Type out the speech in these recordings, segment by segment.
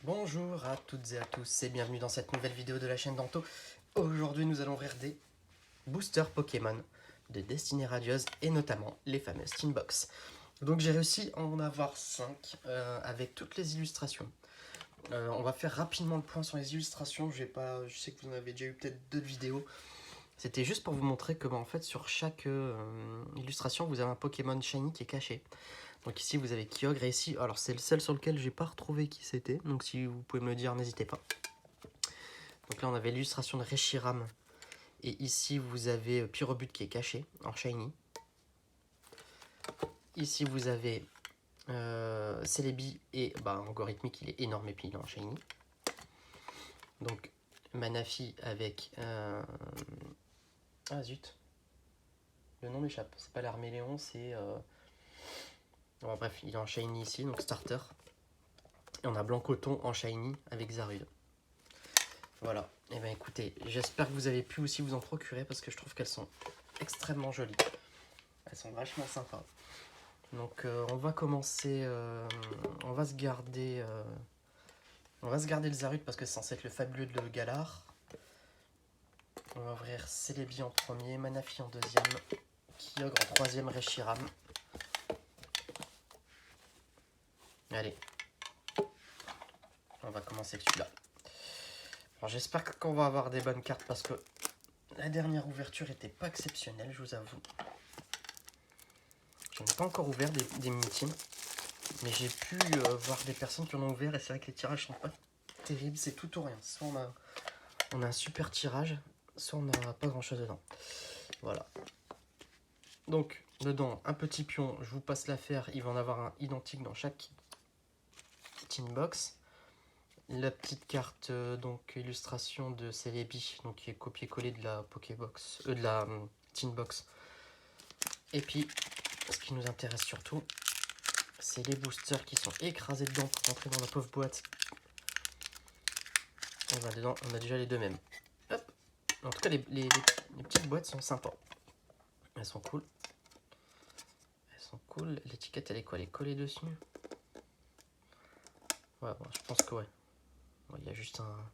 Bonjour à toutes et à tous et bienvenue dans cette nouvelle vidéo de la chaîne Danto. Aujourd'hui nous allons ouvrir des boosters Pokémon de Destinée Radieuse et notamment les fameuses Teen Box. Donc j'ai réussi à en avoir 5 avec toutes les illustrations. On va faire rapidement le point sur les illustrations, je sais que vous en avez déjà eu peut-être d'autres vidéos. C'était juste pour vous montrer que en fait sur chaque illustration vous avez un Pokémon Shiny qui est caché. Donc ici vous avez Kyogre et ici, alors c'est le seul sur lequel j'ai pas retrouvé qui c'était, donc si vous pouvez me le dire n'hésitez pas. Donc là on avait l'illustration de Reshiram et ici vous avez Pyrobut qui est caché en Shiny. Ici vous avez Celebi et Algorithmique il est énorme et puis il est en Shiny. Donc Manafi avec... Ah zut, le nom m'échappe, c'est pas l'Arméléon, c'est... Bon, bref, il est en Shiny ici, donc Starter. Et on a Blancoton en Shiny avec Zarude. Voilà, et bien écoutez, j'espère que vous avez pu aussi vous en procurer parce que je trouve qu'elles sont extrêmement jolies. Elles sont vachement sympas. Donc on va commencer, on va se garder le Zarude parce que c'est censé être le fabuleux de Galar. On va ouvrir Celebi en premier, Manafi en deuxième, Kyogre en troisième, Reshiram. Allez, on va commencer avec celui-là. Alors j'espère qu'on va avoir des bonnes cartes parce que la dernière ouverture était pas exceptionnelle, je vous avoue. J'en ai pas encore ouvert des mini-teams, mais j'ai pu voir des personnes qui en ont ouvert et c'est vrai que les tirages sont pas terribles, c'est tout ou rien. Soit on a un super tirage, soit on n'a pas grand chose dedans. Voilà. Donc dedans, un petit pion, je vous passe l'affaire, il va en avoir un identique dans chaque Teen Box. La petite carte donc illustration de Celebi, donc qui est copié-collé de la Pokébox, de la Teen Box. Et puis ce qui nous intéresse surtout, c'est les boosters qui sont écrasés dedans pour rentrer dans la pauvre boîte. Et ben dedans, on a déjà les deux mêmes. Hop. En tout cas, les petites boîtes sont sympas. Elles sont cool. Elles sont cool. L'étiquette, elle est quoi? Elle est collée dessus. Ouais, bon, je pense que ouais. Il y a juste un...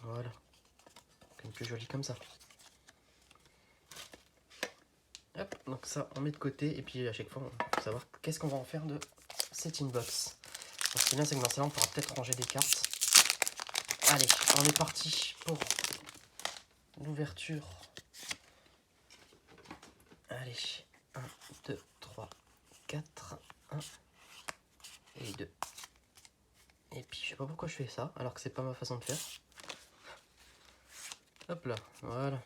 Voilà. Une plus jolie comme ça. Hop, donc ça, on met de côté. Et puis à chaque fois, on faut savoir qu'est-ce qu'on va en faire de cette inbox. Donc, ce qui est bien, c'est que dans celle-là, on pourra peut-être ranger des cartes. Allez, on est parti pour l'ouverture. Allez, 1, 2, 3, 4, 1 et 2. Et puis, je sais pas pourquoi je fais ça, alors que c'est pas ma façon de faire. Hop là, voilà.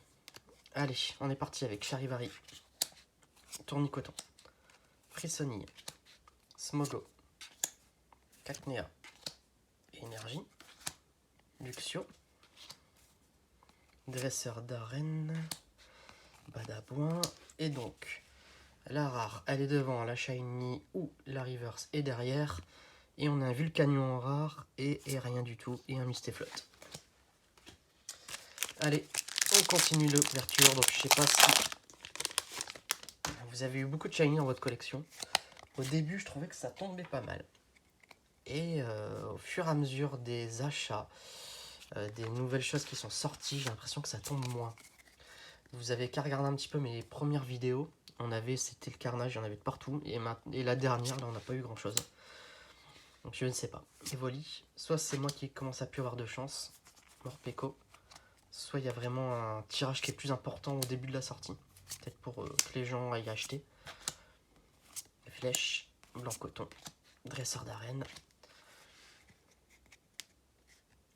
Allez, on est parti avec Charivari, Tournicoton, Frissonille, Smogo, Cacnea, Énergie, Luxio, Dresseur d'arène, Badabouin, et donc la rare, elle est devant, la shiny ou la reverse est derrière, et on a un Vulcanion en rare et rien du tout, et un Mistéflotte. Allez, on continue l'ouverture, donc je sais pas si vous avez eu beaucoup de shiny dans votre collection. Au début, je trouvais que ça tombait pas mal. Et au fur et à mesure des achats, des nouvelles choses qui sont sorties, j'ai l'impression que ça tombe moins. Vous avez qu'à regarder un petit peu mes premières vidéos. C'était le carnage, il y en avait de partout. Et la dernière, là, on n'a pas eu grand chose. Donc je ne sais pas. Evoli, soit c'est moi qui commence à plus avoir de chance, Morpeko, soit il y a vraiment un tirage qui est plus important au début de la sortie. Peut-être pour que les gens aillent acheter. Flèche, Blancoton, Dresseur d'arène.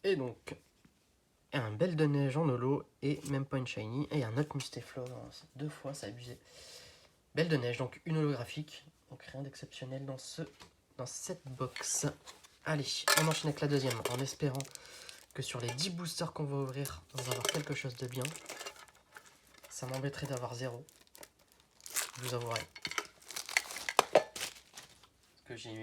Et donc, un Belle de Neige en holo et même pas une shiny. Et un autre Mustéflo, deux fois, c'est abusé. Belle de Neige, donc une holographique. Donc rien d'exceptionnel dans cette box. Allez, on enchaîne avec la deuxième en espérant que sur les 10 boosters qu'on va ouvrir, on va avoir quelque chose de bien. Ça m'embêterait d'avoir 0. Je vous avouerai. Parce que j'ai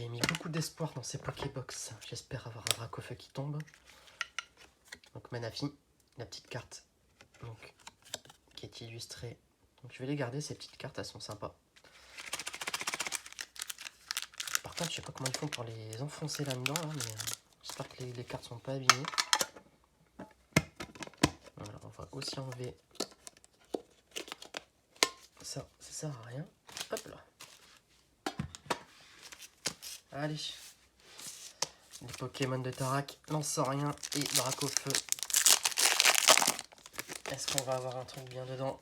mis beaucoup d'espoir dans ces Pokébox. J'espère avoir un Dracofeu qui tombe. Donc Manafi, la petite carte donc, qui est illustrée. Donc je vais les garder, ces petites cartes, elles sont sympas. par contre, je sais pas comment ils font pour les enfoncer là-dedans, là, mais j'espère que les cartes sont pas abîmées. Voilà, on va aussi enlever ça sert à rien. Hop là. Allez. Les Pokémon de Tarak, Lance-Rien et Dracofeu. Est-ce qu'on va avoir un truc bien dedans?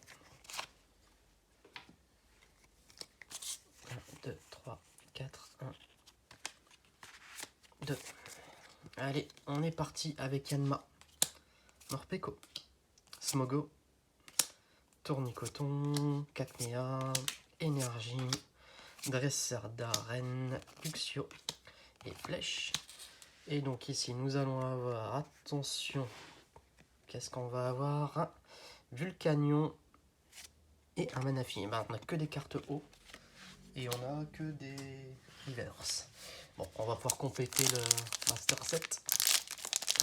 1, 2, 3, 4, 1, 2. Allez, on est parti avec Yanma, Morpeko, Smogo, Tournicoton, Cacnea, Énergie, Dresseur d'Arène, Luxio et Flèche. Et donc ici, nous allons avoir, attention, qu'est-ce qu'on va avoir? Un Vulcanion et un Manaphy. Ben, on n'a que des cartes haut et on a que des reverse. Bon, on va pouvoir compléter le Master Set,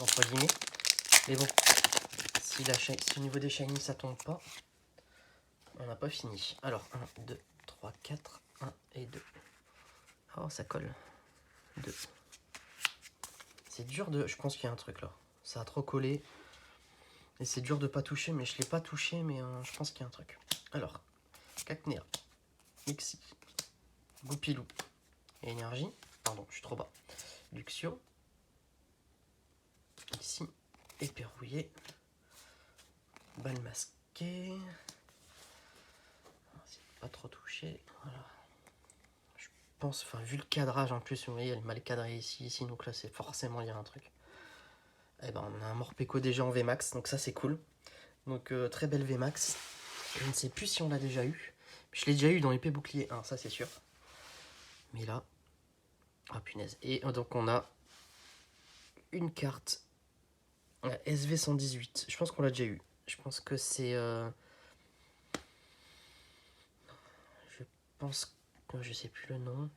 entre guillemets. Mais bon, si au niveau des shiny ça tombe pas, on n'a pas fini. Alors, 1, 2, 3, 4, 1 et 2. Oh, ça colle. 2. C'est dur de... Je pense qu'il y a un truc là. Ça a trop collé. Et c'est dur de pas toucher, mais je l'ai pas touché, mais je pense qu'il y a un truc. Alors, Cacnea, Mixi, Goupilou, Énergie. Pardon, je suis trop bas. Luxio. Ici. Éperrouillé. Balle masquée. Pas trop touché. Voilà. Je pense, enfin, vu le cadrage en plus, vous voyez, elle est mal cadrée ici, donc là, c'est forcément, il y a un truc. Eh ben, on a un Morpeko déjà en VMAX, donc ça, c'est cool. Donc, très belle VMAX. Je ne sais plus si on l'a déjà eu. Je l'ai déjà eu dans l'épée bouclier 1, ça, c'est sûr. Mais là... Ah, punaise. Et donc, on a une carte SV118. Je pense qu'on l'a déjà eu. Je pense que c'est... Je pense que je sais plus le nom.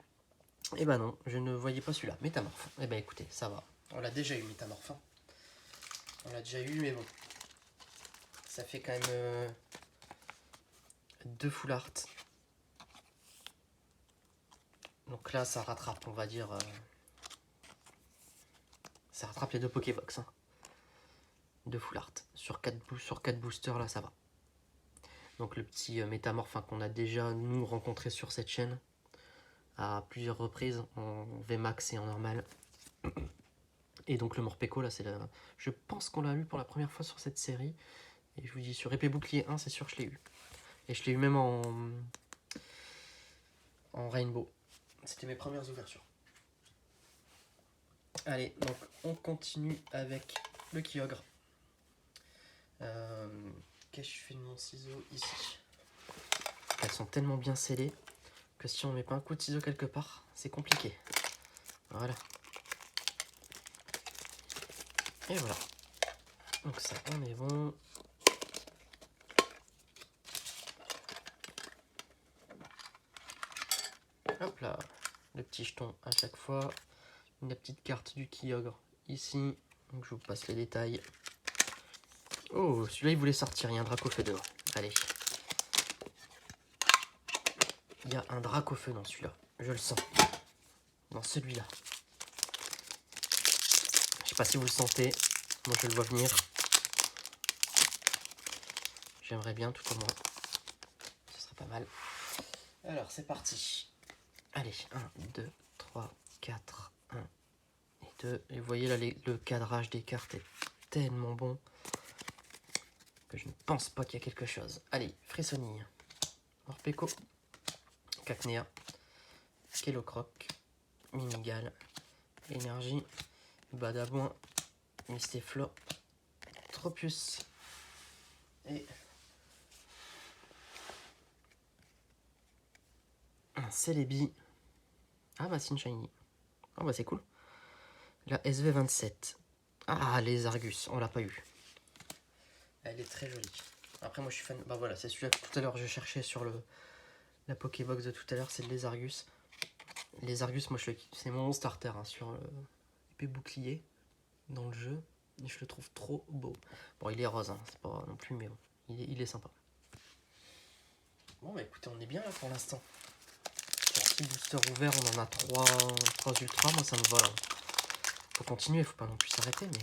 Eh ben non, je ne voyais pas celui-là. Métamorphe. Eh ben écoutez, ça va. On l'a déjà eu, Métamorphe. On l'a déjà eu, mais bon. Ça fait quand même 2 full art. Donc là, ça rattrape, on va dire. Ça rattrape les 2 Pokébox. 2 full art. Sur 4 boosters, là, ça va. Donc le petit métamorphe qu'on a déjà, nous, rencontré sur cette chaîne. À plusieurs reprises, en VMAX et en normal. Et donc le Morpeko, là, c'est la... Je pense qu'on l'a eu pour la première fois sur cette série. Et je vous dis, sur épée bouclier 1, c'est sûr que je l'ai eu. Et je l'ai eu même en Rainbow. C'était mes premières ouvertures. Allez, donc on continue avec le Kyogre. Qu'est-ce que je fais de mon ciseau ici? Elles sont tellement bien scellées que si on met pas un coup de ciseau quelque part, c'est compliqué. Voilà. Et voilà. Donc ça, on est bon. Hop là. Le petit jeton à chaque fois. La petite carte du Kyogre ici. Donc je vous passe les détails. Oh, celui-là il voulait sortir. Il y a un Dracofeu dedans. Allez. Il y a un Dracofeu dans celui-là. Je le sens. Dans celui-là. Je sais pas si vous le sentez. Moi je le vois venir. J'aimerais bien tout au moins. Ce sera pas mal. Alors c'est parti. Allez, 1, 2, 3, 4, 1 et 2. Et vous voyez là, le cadrage des cartes est tellement bon que je ne pense pas qu'il y a quelque chose. Allez, Frissonille, Morpeko, Cacnea, Kellocroc, Minigal, Énergie, Badabouin, Mistéflo, Tropius et un Celebi. Ah bah c'est une shiny. Ah bah c'est cool. La SV27. Ah les Argus, on l'a pas eu. Elle est très jolie. Après moi je suis fan. Bah voilà, c'est celui-là que tout à l'heure je cherchais sur la Pokébox de tout à l'heure, c'est les Argus. Les Argus, moi c'est mon starter sur l'épée bouclier dans le jeu. Et je le trouve trop beau. Bon il est rose, c'est pas non plus, mais bon, il est sympa. Bon bah écoutez, on est bien là pour l'instant. Sur 6 boosters ouverts, on en a 3 ultras, moi ça me va là. Faut continuer, faut pas non plus s'arrêter, mais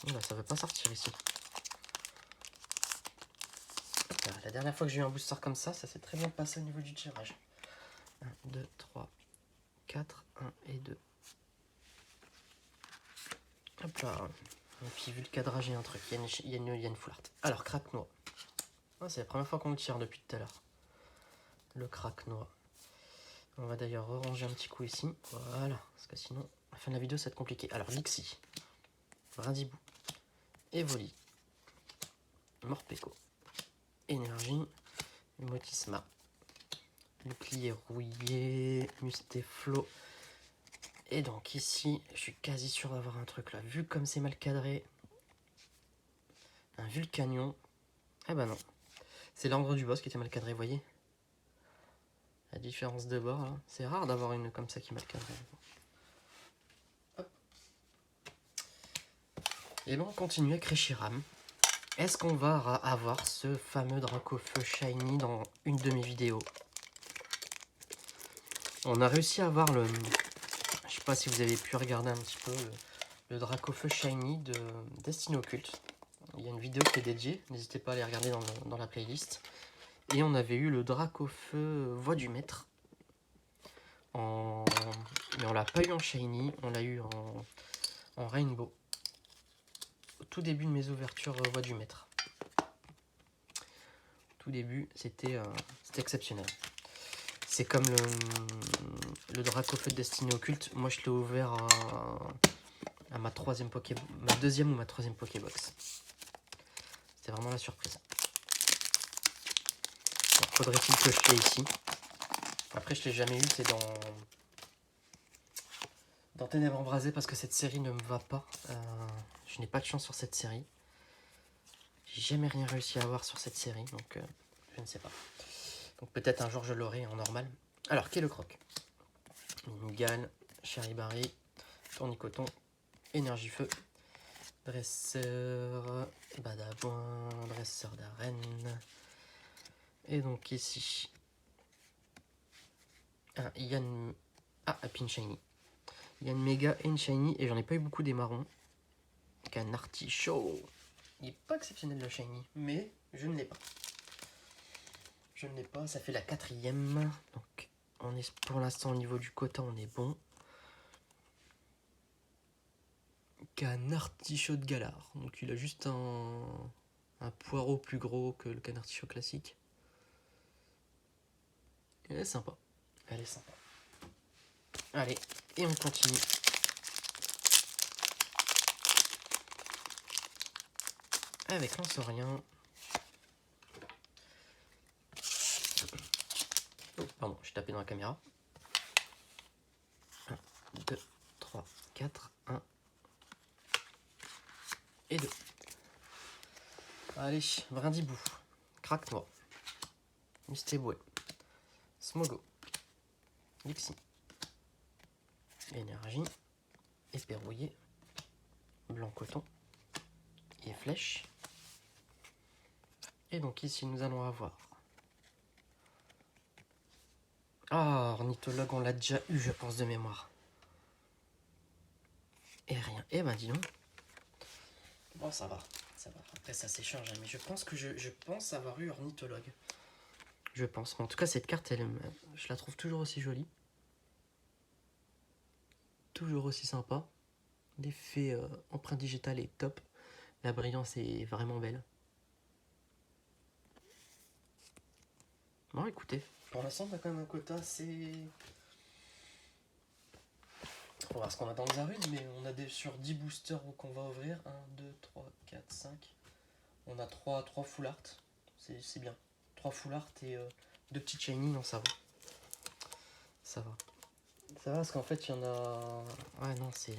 voilà, ça veut pas sortir ici. Hop là, la dernière fois que j'ai eu un booster comme ça s'est très bien passé au niveau du tirage. 1, 2, 3, 4, 1 et 2. Hop là. Et puis vu le cadrage, il y a un truc, il y a une full art. Alors, crack noix. Ah, c'est la première fois qu'on le tire depuis tout à l'heure. Le crack noix. On va d'ailleurs ranger un petit coup ici. Voilà, parce que sinon, à la fin de la vidéo, ça va être compliqué. Alors, Lixie, Brindibou, Evoli, Morpeko, Énergie, Motisma, Bouclier rouillé, Mustéflo. Et donc ici, je suis quasi sûr d'avoir un truc là. Vu comme c'est mal cadré, un Vulcanion. Eh ben non, c'est l'ordre du boss qui était mal cadré, vous voyez. La différence de bord, là. C'est rare d'avoir une comme ça qui est mal cadrée. Hop. Et bon, on continue avec Reshiram. Est-ce qu'on va avoir ce fameux Dracofeu Shiny dans une de mes vidéos? On a réussi à avoir le... Je sais pas si vous avez pu regarder un petit peu le Dracofeu Shiny de Destiny Occult. Il y a une vidéo qui est dédiée, n'hésitez pas à aller regarder dans la playlist. Et on avait eu le Dracofeu Voix du Maître. Mais on l'a pas eu en Shiny, on l'a eu en Rainbow. Au tout début de mes ouvertures Voix du Maître. Au tout début, c'était exceptionnel. C'est comme le Dracofeu de Destiny Occult. Moi, je l'ai ouvert à ma deuxième ou ma troisième Pokébox. C'était vraiment la surprise. Faudrait-il que je l'ai ici. Après, je l'ai jamais eu, c'est dans Ténèbres Embrasées parce que cette série ne me va pas. Je n'ai pas de chance sur cette série. J'ai jamais rien réussi à avoir sur cette série, donc je ne sais pas. Donc peut-être un jour je l'aurai en normal. Alors, qu'est le croc? Minigal, Charivari, Tournicoton, Énergie Feu, Dresseur, Badabouin, Dresseur d'arène. Et donc ici, un Yann... Ah, un Pin Shiny. Yann Mega et une Shiny, et j'en ai pas eu beaucoup des marrons. Un Artichaut. Il est pas exceptionnel le Shiny, mais je ne l'ai pas. Je ne l'ai pas, ça fait la 4e. Donc on est pour l'instant au niveau du quota, on est bon. Qu'un Artichaut de Galar. Donc il a juste un poireau plus gros que le canard artichaut classique. Elle est sympa. Elle est sympa. Allez, et on continue. Avec Lanceurien. Oh, pardon, je suis tapé dans la caméra. 1, 2, 3, 4, 1 et 2. Allez, Brindibou, Craque-Noix, Mustéboué, Smogo, Lixie, Énergie, Épée rouillée, Blanc coton et Flèche. Et donc ici nous allons avoir... Ah, Ornithologue, on l'a déjà eu, je pense, de mémoire. Et rien. Eh ben, dis donc. Bon, ça va. Ça va. Après, ça s'échange, mais je pense que je pense avoir eu Ornithologue. Je pense. Mais en tout cas, cette carte, je la trouve toujours aussi jolie. Toujours aussi sympa. L'effet empreinte digitale est top. La brillance est vraiment belle. Bon, écoutez. Pour l'instant, on a quand même un quota assez... On va voir ce qu'on a dans les arènes, mais on a sur 10 boosters qu'on va ouvrir. 1, 2, 3, 4, 5. On a 3 full art. C'est bien. 3 full art et 2 petites shiny, non, ça va. Ça va. Ça va parce qu'en fait, il y en a... Ouais, non, c'est...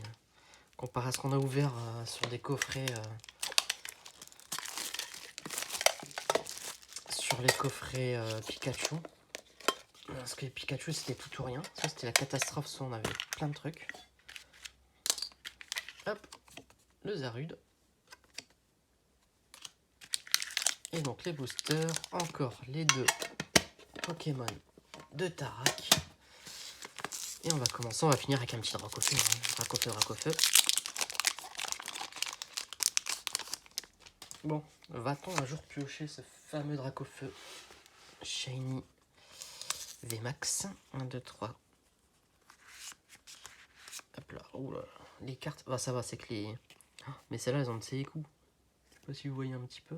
Comparé à ce qu'on a ouvert sur des coffrets... Sur les coffrets Pikachu. Parce que les Pikachu, c'était tout ou rien. Soit c'était la catastrophe, soit on avait plein de trucs. Hop, le Zarude. Et donc les boosters, encore les 2 Pokémon de Tarak. Et on va commencer, on va finir avec un petit Dracofeu. Dracofeu. Bon, va-t-on un jour piocher ce fameux Dracofeu Shiny VMAX? 1, 2, 3. Hop là, oula. Les cartes, bah ça va, c'est que les... Mais celles-là, elles ont de ces coups. Je sais pas si vous voyez un petit peu.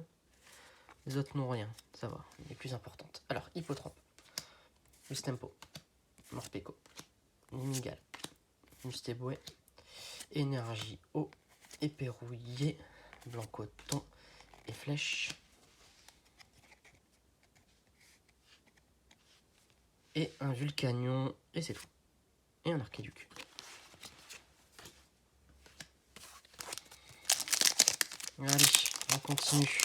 Les autres n'ont rien, ça va, les plus importantes. Alors, Hippotrampe, Mustempo, Morpeko, Nimigal, Mustéboué, Énergie Eau, Épée Rouillée, Blancoton et Flèche. Et un Vulcanion, et c'est tout. Et un Archéduc. Allez, on continue.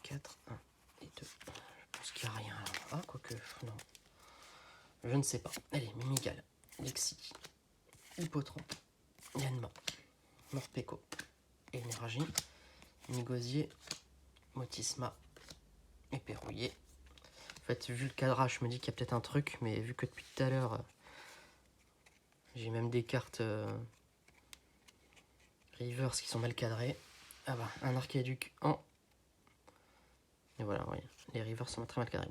4, 1 et 2. Je pense qu'il n'y a rien là. Ah, quoique, non. Je ne sais pas. Allez, Mimigal, Lexi, Hippotrampe, Yanma, Morpeko, Énergie, Nigosier, Motisma, Épée Rouillée. En fait, vu le cadrage, je me dis qu'il y a peut-être un truc, mais vu que depuis tout à l'heure, j'ai même des cartes Rivers qui sont mal cadrées. Ah bah, un Archéduc en... Et voilà, oui, les Rivers sont très mal cadrés.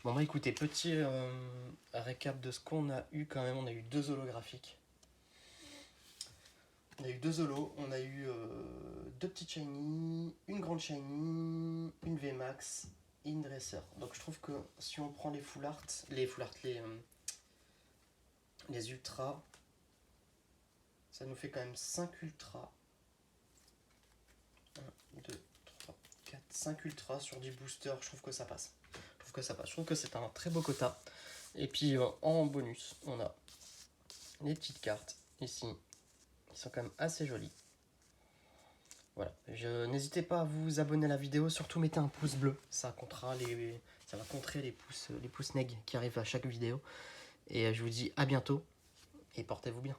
Bon bah écoutez, petit récap de ce qu'on a eu quand même. On a eu 2 holographiques. On a eu 2 holos, on a eu 2 petites shiny, une grande shiny, une VMAX et une Dresser. Donc je trouve que si on prend les full art, les ultras, ça nous fait quand même 5 ultras. 1, 2, 3, 4, 5 ultras sur du booster, je trouve que ça passe. Je trouve que c'est un très beau quota. Et puis en bonus, on a les petites cartes ici, qui sont quand même assez jolies. Voilà, n'hésitez pas à vous abonner à la vidéo, surtout mettez un pouce bleu, ça va contrer les pouces neg qui arrivent à chaque vidéo. Et je vous dis à bientôt et portez-vous bien.